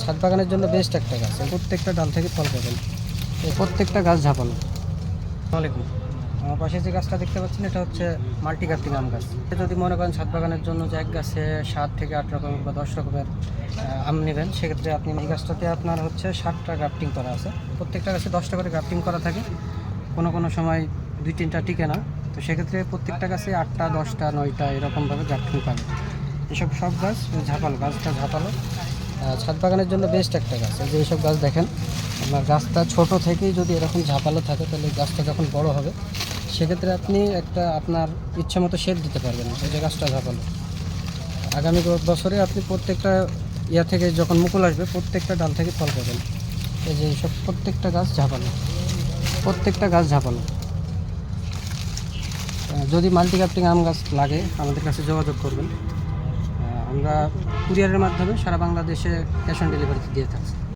ছাদ বাগানের জন্য বেস্ট একটা গাছ। প্রত্যেকটা ডাল থেকে ফল পাবেন, এই প্রত্যেকটা গাছ ঝাঁপানো। আসসালামাইকুম। আমার পাশে যে গাছটা দেখতে পাচ্ছেন এটা হচ্ছে মাল্টি গ্রাফটিং আম গাছ। যদি মনে করেন ছাদ বাগানের জন্য যে এক গাছে 7 থেকে 8 রকমের বা 10 রকমের আম নেবেন, সেক্ষেত্রে আপনি এই গাছটাতে আপনার হচ্ছে 7টা গ্রাফটিং করা আছে। প্রত্যেকটা গাছে 10টা করে গ্রাফটিং করা থাকে, কোনো সময় 2-3টা টিকে না। তো সেক্ষেত্রে প্রত্যেকটা গাছে 8টা 10টা 9টা এরকমভাবে গ্রাফটিং পাবে। এসব সব গাছ ঝাঁপালো, গাছটা ঝাঁপালো, ছাদ বাগানের জন্য বেস্ট একটা গাছ। এই যে এইসব গাছ দেখেন, আপনার গাছটা ছোট থেকেই যদি এরকম ঝাঁপালো থাকে, তাহলে গাছটা যখন বড় হবে সেক্ষেত্রে আপনি একটা আপনার ইচ্ছা মতো শেড দিতে পারবেন। এই যে গাছটা ঝাঁপালো, আগামী বছরে আপনি প্রত্যেকটা থেকে যখন মুকুল আসবে প্রত্যেকটা ডাল থেকে ফল পাবেন। এই যে এইসব প্রত্যেকটা গাছ ঝাঁপালো, প্রত্যেকটা গাছ ঝাঁপালো। যদি মাল্টি গ্রাফটিং আম গাছ লাগে আমাদের কাছে যোগাযোগ করবেন। আমরা কুরিয়ারের মাধ্যমে সারা বাংলাদেশে ক্যাশ অন ডেলিভারিতে দিয়ে থাকছি।